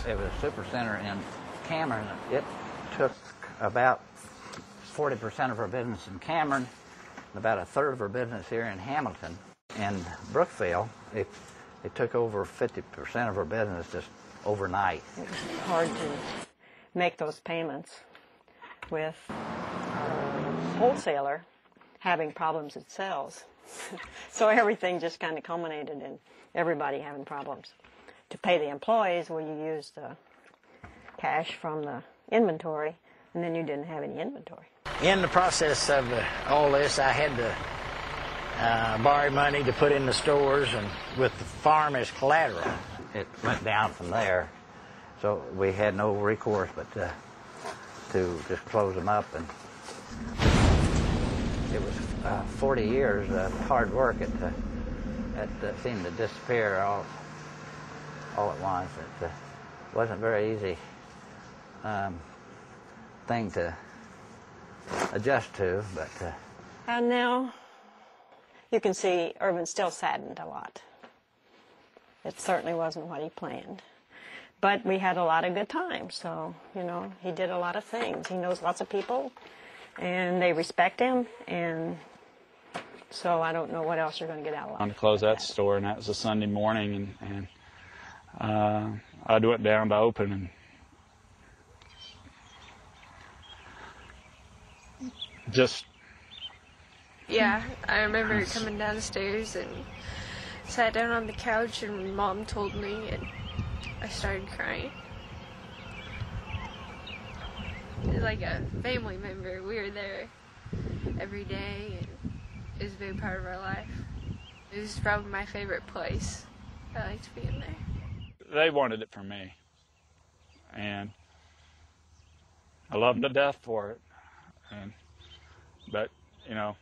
It was a super center in Cameron. It took about 40% of our business in Cameron, and about a third of our business here in Hamilton. In Brookville, it took over 50% of our business just overnight. It was hard to make those payments with a wholesaler having problems at sales. So everything just kind of culminated in everybody having problems. To pay the employees, well, you used cash from the inventory, and then you didn't have any inventory. In the process of all this, I had to borrow money to put in the stores, and with the farm as collateral. It went down from there, so we had no recourse but to just close them up. And it was 40 years of hard work that seemed to disappear all at once. It wasn't a very easy thing to adjust to, but... And now you can see Irvin still saddened a lot. It certainly wasn't what he planned. But we had a lot of good times, so, you know, he did a lot of things. He knows lots of people, and they respect him, and so I don't know what else you're going to get out of On to close that store, and that was a Sunday morning, and I went down to open, and just... Yeah, I remember coming downstairs and sat down on the couch, and Mom told me, and I started crying. It was like a family member. We were there every day, and it was a big part of our life. It was probably my favorite place. I liked being there. They wanted it for me, and I love them to death for it. But, you know,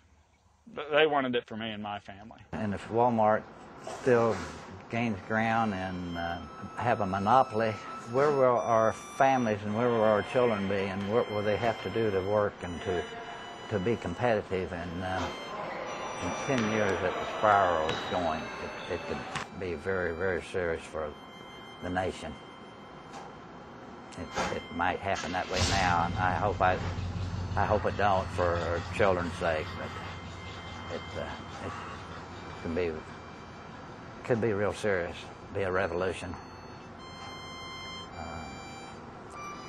they wanted it for me and my family. And if Walmart still gains ground and have a monopoly, where will our families and where will our children be, and what will they have to do to work and to be competitive? And in 10 years that the spiral is going, it could be very, very serious for the nation. It might happen that way now, and I hope it don't for our children's sake, but it could be real serious, be a revolution.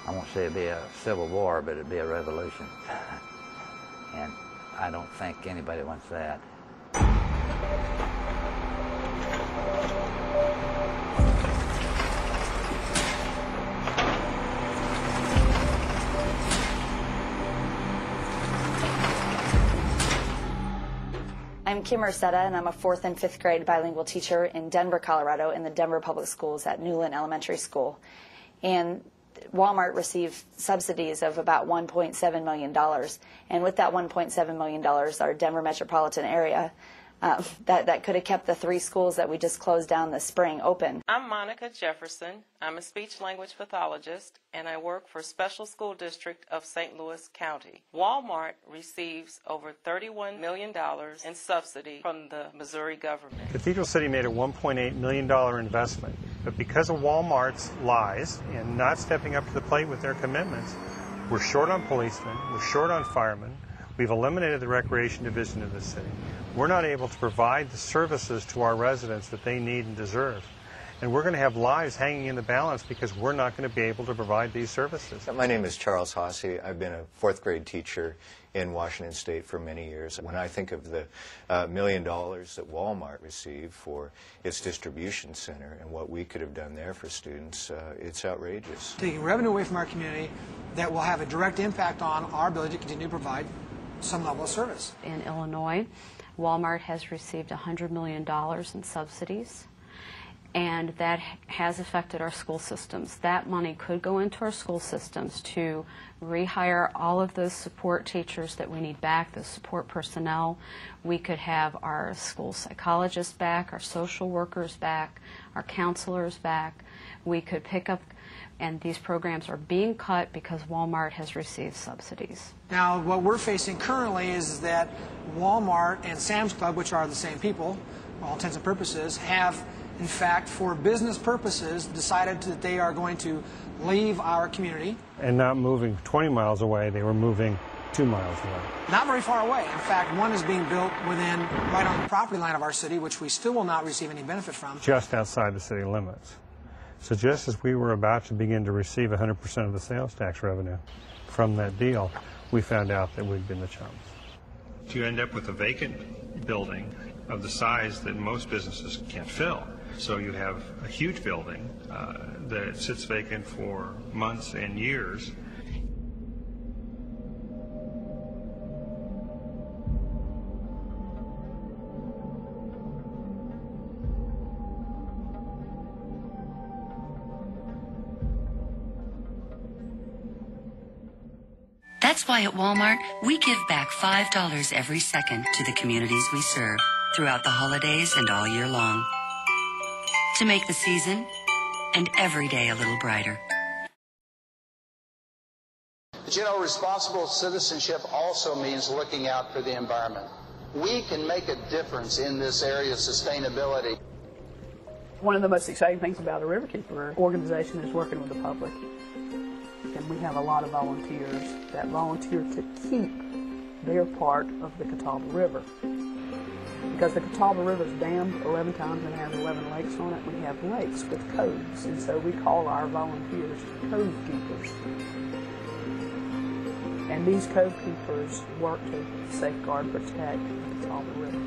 I won't say it'd be a civil war, but it'd be a revolution. And I don't think anybody wants that. I'm Kim Arcetta, and I'm a 4th and 5th grade bilingual teacher in Denver, Colorado, in the Denver Public Schools at Newland Elementary School. And Walmart received subsidies of about $1.7 million. And with that $1.7 million, our Denver metropolitan area, that could have kept the 3 schools that we just closed down this spring open. I'm Monica Jefferson. I'm a speech-language pathologist, and I work for Special School District of St. Louis County. Walmart receives over $31 million in subsidy from the Missouri government. Cathedral City made a $1.8 million investment, but because of Walmart's lies and not stepping up to the plate with their commitments, we're short on policemen, we're short on firemen, we've eliminated the recreation division of the city. We're not able to provide the services to our residents that they need and deserve. And we're going to have lives hanging in the balance because we're not going to be able to provide these services. My name is Charles Hasse. I've been a 4th grade teacher in Washington State for many years. When I think of the $1 million that Walmart received for its distribution center and what we could have done there for students, it's outrageous. Taking revenue away from our community that will have a direct impact on our ability to continue to provide some level of service. In Illinois, Walmart has received $100 million in subsidies, and that has affected our school systems. That money could go into our school systems to rehire all of those support teachers that we need back, the support personnel. We could have our school psychologists back, our social workers back, our counselors back. We could pick up, and these programs are being cut because Walmart has received subsidies. Now, what we're facing currently is that Walmart and Sam's Club, which are the same people, for all intents and purposes, have in fact, for business purposes, decided that they are going to leave our community. And not moving 20 miles away, they were moving 2 miles away. Not very far away. In fact, one is being built within, right on the property line of our city, which we still will not receive any benefit from. Just outside the city limits. So just as we were about to begin to receive 100% of the sales tax revenue from that deal, we found out that we'd been the chums. You end up with a vacant building of the size that most businesses can't fill. So you have a huge building that sits vacant for months and years. That's why at Walmart, we give back $5 every second to the communities we serve throughout the holidays and all year long. To make the season and every day a little brighter. But you know, responsible citizenship also means looking out for the environment. We can make a difference in this area of sustainability. One of the most exciting things about a Riverkeeper organization is working with the public. And we have a lot of volunteers that volunteer to keep their part of the Catawba River. Because the Catawba River is dammed 11 times and has 11 lakes on it, we have lakes with coves, and so we call our volunteers cove keepers. And these cove keepers work to safeguard, protect the Catawba River.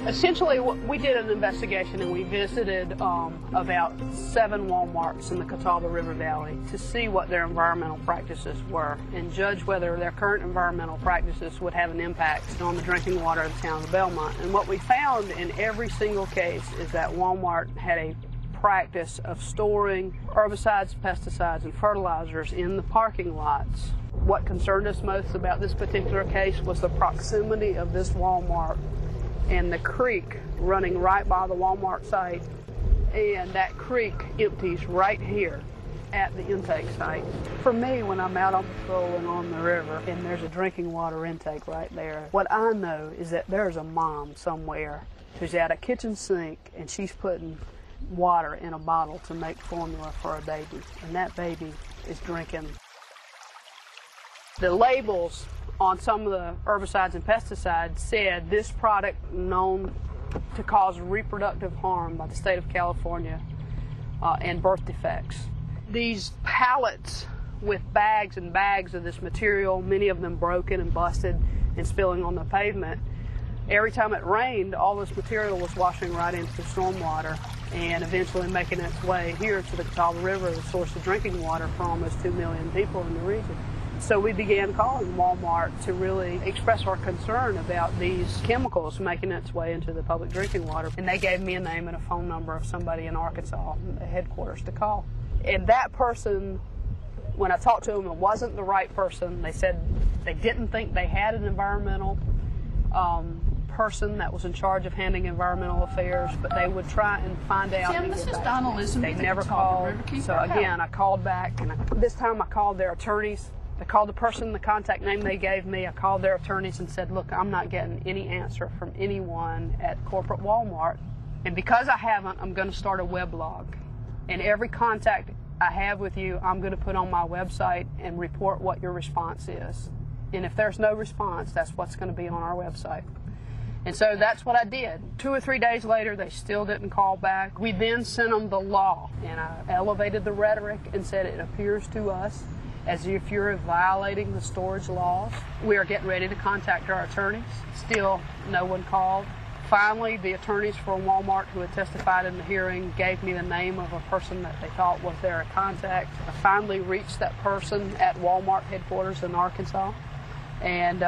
Essentially, we did an investigation and we visited about 7 Walmarts in the Catawba River Valley to see what their environmental practices were and judge whether their current environmental practices would have an impact on the drinking water of the town of Belmont. And what we found in every single case is that Walmart had a practice of storing herbicides, pesticides, and fertilizers in the parking lots. What concerned us most about this particular case was the proximity of this Walmart and the creek running right by the Walmart site, and that creek empties right here at the intake site. For me, when I'm out on patrol and on the river and there's a drinking water intake right there, what I know is that there's a mom somewhere who's at a kitchen sink and she's putting water in a bottle to make formula for a baby, and that baby is drinking. The labels on some of the herbicides and pesticides said this product known to cause reproductive harm by the state of California and birth defects. These pallets with bags and bags of this material, many of them broken and busted and spilling on the pavement. Every time it rained, all this material was washing right into the stormwater and eventually making its way here to the Catawba River, the source of drinking water for almost 2 million people in the region. So we began calling Walmart to really express our concern about these chemicals making its way into the public drinking water. And they gave me a name and a phone number of somebody in Arkansas, the headquarters, to call. And that person, when I talked to them, it wasn't the right person. They said they didn't think they had an environmental person that was in charge of handling environmental affairs, but they would try and find out. Tim, this is Donna Lisson. They never called. So again, I called back, and this time I called their attorneys. I called the person, the contact name they gave me. I called their attorneys and said, look, I'm not getting any answer from anyone at corporate Walmart. And because I haven't, I'm going to start a weblog. And every contact I have with you, I'm going to put on my website and report what your response is. And if there's no response, that's what's going to be on our website. And so that's what I did. 2 or 3 days later, they still didn't call back. We then sent them the law, and I elevated the rhetoric and said it appears to us as if you're violating the storage laws. We are getting ready to contact our attorneys. Still, no one called. Finally, the attorneys for Walmart who had testified in the hearing gave me the name of a person that they thought was their contact. I finally reached that person at Walmart headquarters in Arkansas, and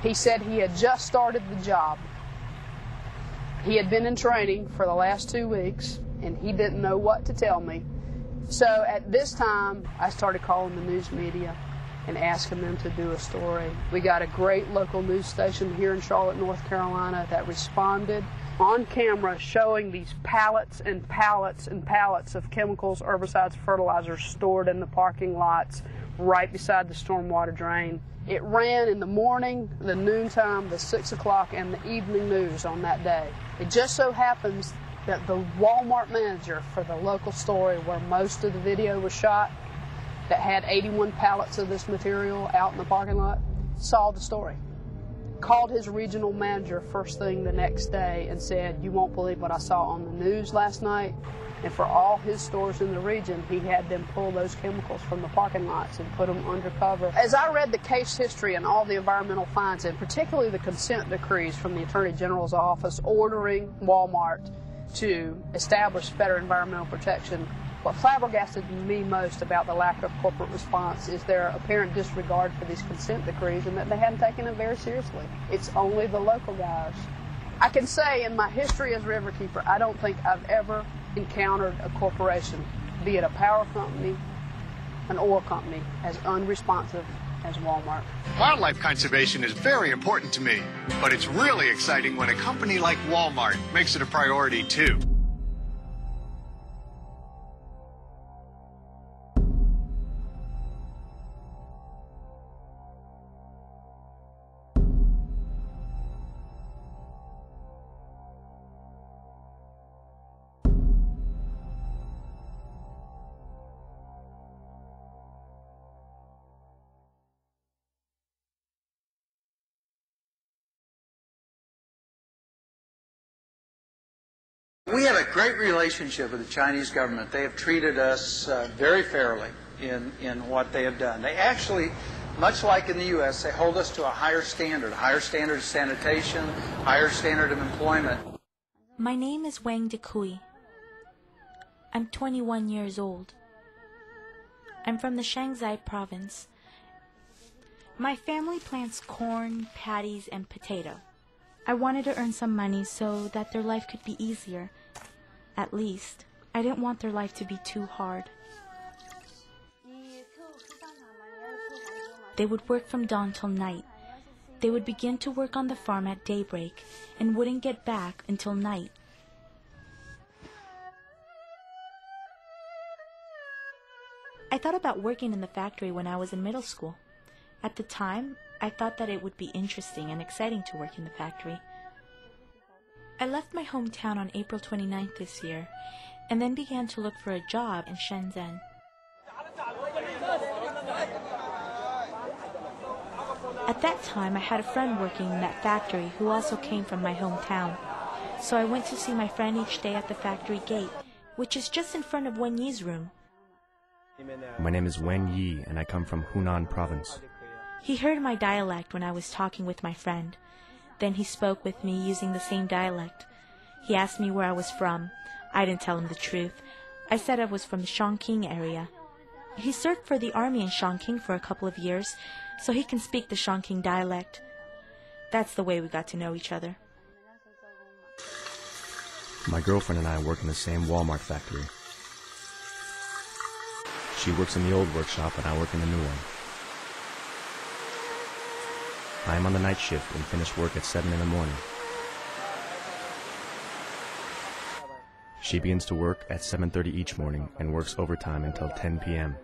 he said he had just started the job. He had been in training for the last 2 weeks, and he didn't know what to tell me. So at this time, I started calling the news media and asking them to do a story. We got a great local news station here in Charlotte, North Carolina that responded on camera showing these pallets and pallets and pallets of chemicals, herbicides, fertilizers stored in the parking lots right beside the stormwater drain. It ran in the morning, the noontime, the 6 o'clock, and the evening news on that day. It just so happens that the Walmart manager for the local story where most of the video was shot, that had 81 pallets of this material out in the parking lot, saw the story. Called his regional manager first thing the next day and said, "You won't believe what I saw on the news last night." And for all his stores in the region, he had them pull those chemicals from the parking lots and put them undercover. As I read the case history and all the environmental fines, and particularly the consent decrees from the Attorney General's office ordering Walmart to establish better environmental protection, what flabbergasted me most about the lack of corporate response is their apparent disregard for these consent decrees and that they hadn't taken it very seriously. It's only the local guys. I can say in my history as riverkeeper, I don't think I've ever encountered a corporation, be it a power company, an oil company, as unresponsive as Walmart. Wildlife conservation is very important to me, but it's really exciting when a company like Walmart makes it a priority too. We have a great relationship with the Chinese government. They have treated us very fairly in what they have done. They actually, much like in the U.S., they hold us to a higher standard of sanitation, higher standard of employment. My name is Wang Dekui. I'm 21 years old. I'm from the Shanxi province. My family plants corn, patties, and potato. I wanted to earn some money so that their life could be easier. At least, I didn't want their life to be too hard. They would work from dawn till night. They would begin to work on the farm at daybreak and wouldn't get back until night. I thought about working in the factory when I was in middle school. At the time, I thought that it would be interesting and exciting to work in the factory. I left my hometown on April 29th this year, and then began to look for a job in Shenzhen. At that time, I had a friend working in that factory who also came from my hometown. So I went to see my friend each day at the factory gate, which is just in front of Wen Yi's room. My name is Wen Yi, and I come from Hunan province. He heard my dialect when I was talking with my friend. Then he spoke with me using the same dialect. He asked me where I was from. I didn't tell him the truth. I said I was from the Chongqing area. He served for the army in Chongqing for a couple of years, so he can speak the Chongqing dialect. That's the way we got to know each other. My girlfriend and I work in the same Walmart factory. She works in the old workshop and I work in the new one. I am on the night shift and finish work at 7 in the morning. She begins to work at 7:30 each morning and works overtime until 10 p.m.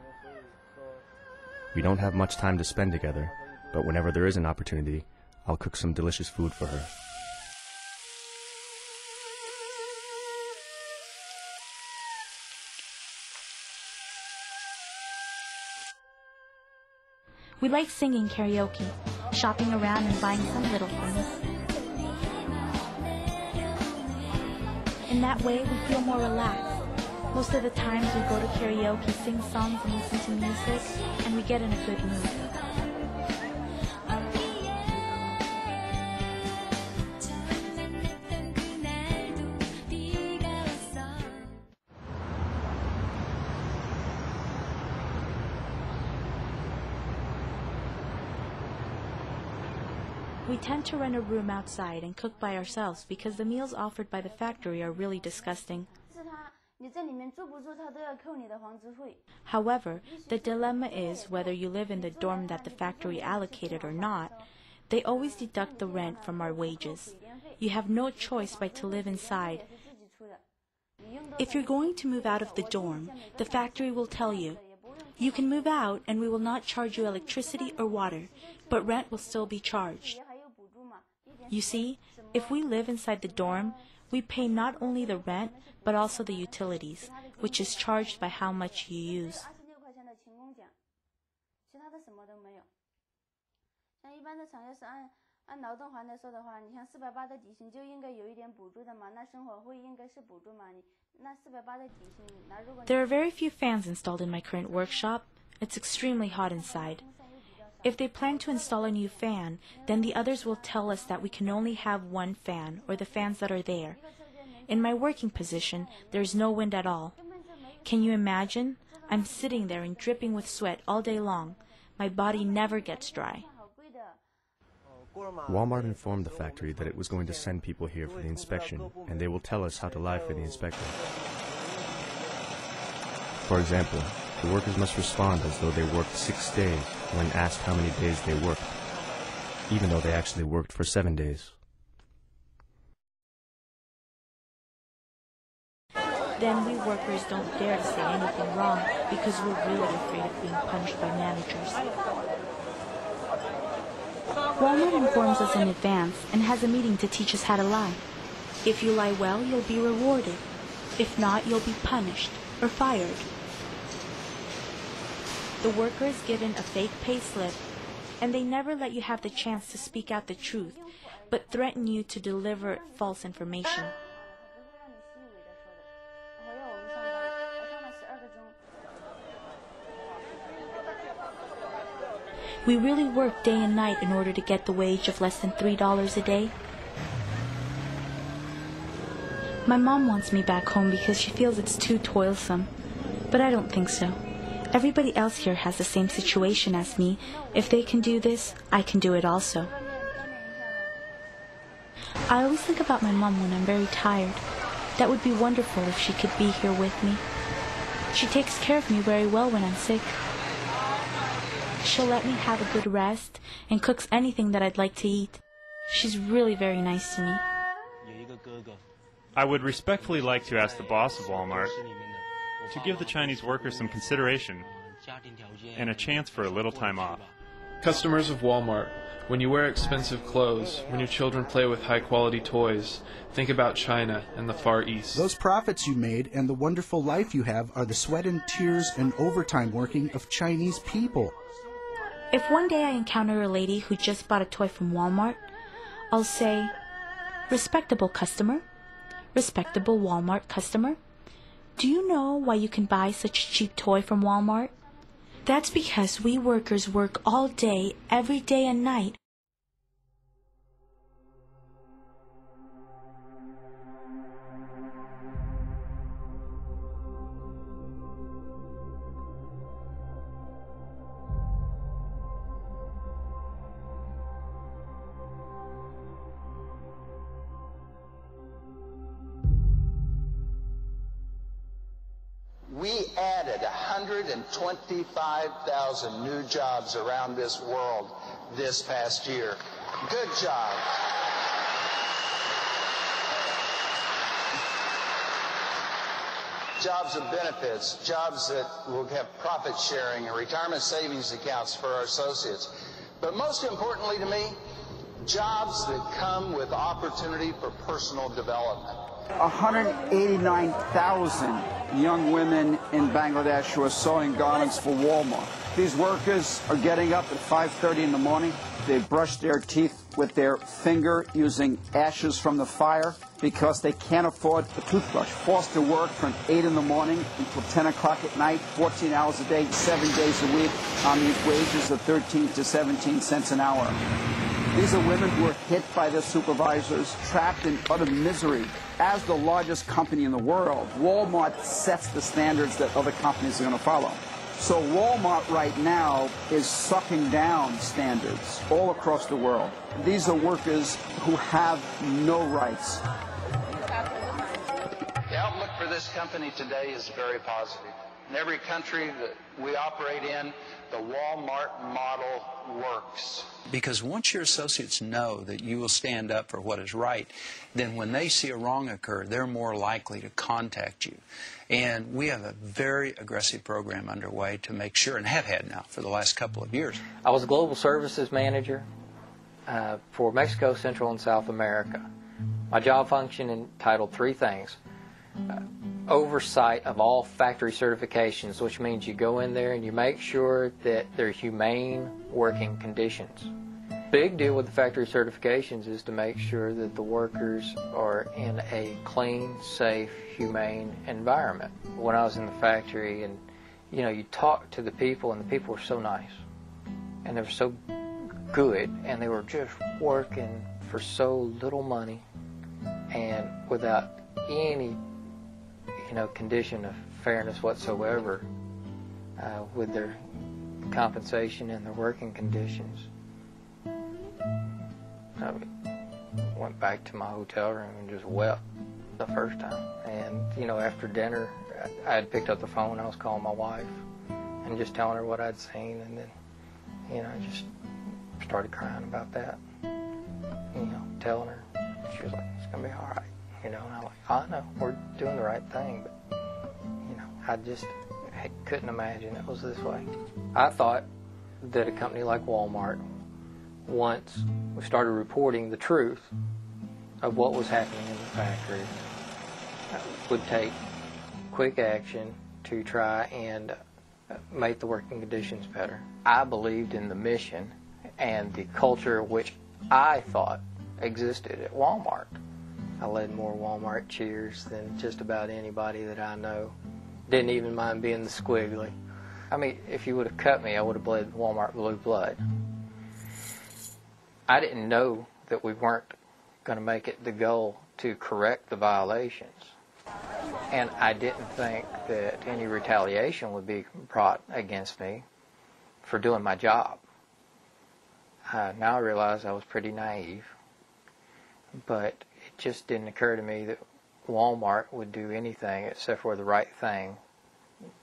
We don't have much time to spend together, but whenever there is an opportunity, I'll cook some delicious food for her. We like singing karaoke, shopping around and buying some little things. In that way, we feel more relaxed. Most of the times we go to karaoke, sing songs and listen to music, and we get in a good mood. We tend to rent a room outside and cook by ourselves because the meals offered by the factory are really disgusting. However, the dilemma is whether you live in the dorm that the factory allocated or not, they always deduct the rent from our wages. You have no choice but to live inside. If you're going to move out of the dorm, the factory will tell you, You can move out and we will not charge you electricity or water, but rent will still be charged. You see, if we live inside the dorm, we pay not only the rent, but also the utilities, which is charged by how much you use. There are very few fans installed in my current workshop. It's extremely hot inside. If they plan to install a new fan, then the others will tell us that we can only have one fan, or the fans that are there. In my working position, there's no wind at all. Can you imagine? I'm sitting there and dripping with sweat all day long. My body never gets dry. Walmart informed the factory that it was going to send people here for the inspection, and they will tell us how to lie for the inspector. For example, the workers must respond as though they worked 6 days when asked how many days they worked, even though they actually worked for 7 days. Then we workers don't dare to say anything wrong because we're really afraid of being punished by managers. Walmart informs us in advance and has a meeting to teach us how to lie. If you lie well, you'll be rewarded. If not, you'll be punished or fired. The worker is given a fake pay slip, and they never let you have the chance to speak out the truth, but threaten you to deliver false information. We really work day and night in order to get the wage of less than $3 a day. My mom wants me back home because she feels it's too toilsome, but I don't think so. Everybody else here has the same situation as me. If they can do this, I can do it also. I always think about my mom when I'm very tired. That would be wonderful if she could be here with me. She takes care of me very well when I'm sick. She'll let me have a good rest and cooks anything that I'd like to eat. She's really very nice to me. I would respectfully like to ask the boss of Walmart to give the Chinese workers some consideration and a chance for a little time off. Customers of Walmart, when you wear expensive clothes, when your children play with high-quality toys, think about China and the Far East. Those profits you made and the wonderful life you have are the sweat and tears and overtime working of Chinese people. If one day I encounter a lady who just bought a toy from Walmart, I'll say, "Respectable customer, respectable Walmart customer, do you know why you can buy such a cheap toy from Walmart? That's because we workers work all day, every day and night. We added 125,000 new jobs around this world this past year. Good job. Jobs of benefits, jobs that will have profit sharing and retirement savings accounts for our associates. But most importantly to me, jobs that come with opportunity for personal development. 189,000 young women in Bangladesh who are sewing garments for Walmart. These workers are getting up at 5:30 in the morning. They brush their teeth with their finger using ashes from the fire because they can't afford a toothbrush. Forced to work from 8 in the morning until 10 o'clock at night, 14 hours a day, 7 days a week on these wages of 13 to 17 cents an hour. These are women who are hit by their supervisors, trapped in utter misery. As the largest company in the world, Walmart sets the standards that other companies are going to follow. So Walmart right now is sucking down standards all across the world. These are workers who have no rights. The outlook for this company today is very positive. In every country that we operate in, the Walmart model works. Because once your associates know that you will stand up for what is right, then when they see a wrong occur, they're more likely to contact you. And we have a very aggressive program underway to make sure, and have had now for the last couple of years. I was a global services manager for Mexico, Central, and South America. My job function entitled three things. Oversight of all factory certifications, which means you go in there and you make sure that they're humane working conditions. Big deal with the factory certifications is to make sure that the workers are in a clean, safe, humane environment. When I was in the factory, and you talk to the people, and the people were so nice, and they were so good, and they were just working for so little money and without any condition of fairness whatsoever with their compensation and their working conditions. I went back to my hotel room and just wept the first time. And, after dinner, I had picked up the phone, I was calling my wife and just telling her what I'd seen, and then, I just started crying about that, telling her. She was like, it's going to be all right. And I'm like, I know, we're doing the right thing, but, I just couldn't imagine it was this way. I thought that a company like Walmart, once we started reporting the truth of what was happening in the factory, would take quick action to try and make the working conditions better. I believed in the mission and the culture which I thought existed at Walmart. I led more Walmart cheers than just about anybody that I know. Didn't even mind being the squiggly. I mean, if you would have cut me, I would have bled Walmart blue blood. I didn't know that we weren't going to make it the goal to correct the violations. And I didn't think that any retaliation would be brought against me for doing my job. Now I realize I was pretty naive, but it just didn't occur to me that Walmart would do anything except for the right thing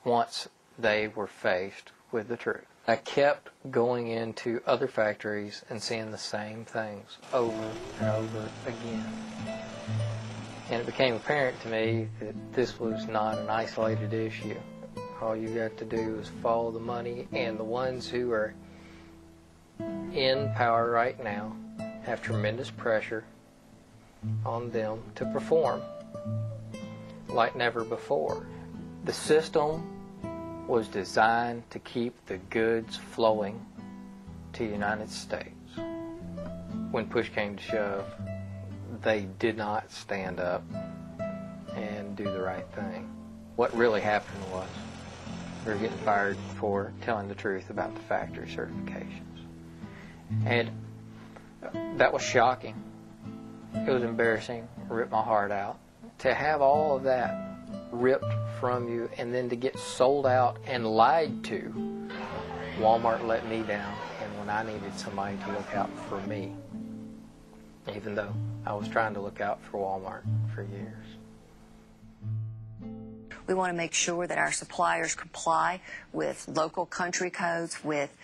once they were faced with the truth. I kept going into other factories and seeing the same things over and over again. And it became apparent to me that this was not an isolated issue. All you got to do is follow the money, and the ones who are in power right now have tremendous pressure on them to perform like never before. The system was designed to keep the goods flowing to the United States. When push came to shove, they did not stand up and do the right thing. What really happened was they were getting fired for telling the truth about the factory certifications. And that was shocking. It was embarrassing. It ripped my heart out. To have all of that ripped from you and then to get sold out and lied to, Walmart let me down, and when I needed somebody to look out for me, even though I was trying to look out for Walmart for years. We want to make sure that our suppliers comply with local country codes, with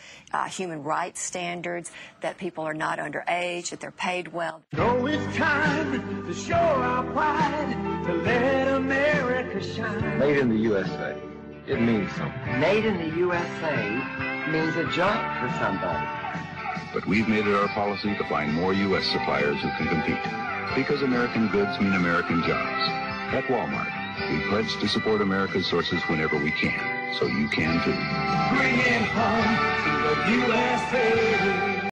human rights standards, that people are not underage, that they're paid well. So it's time to show our pride, to let America shine. Made in the USA, it means something. Made in the USA means a job for somebody. But we've made it our policy to find more U.S. suppliers who can compete. Because American goods mean American jobs. At Walmart, we pledge to support America's sources whenever we can, so you can too. Bring it home to the USA.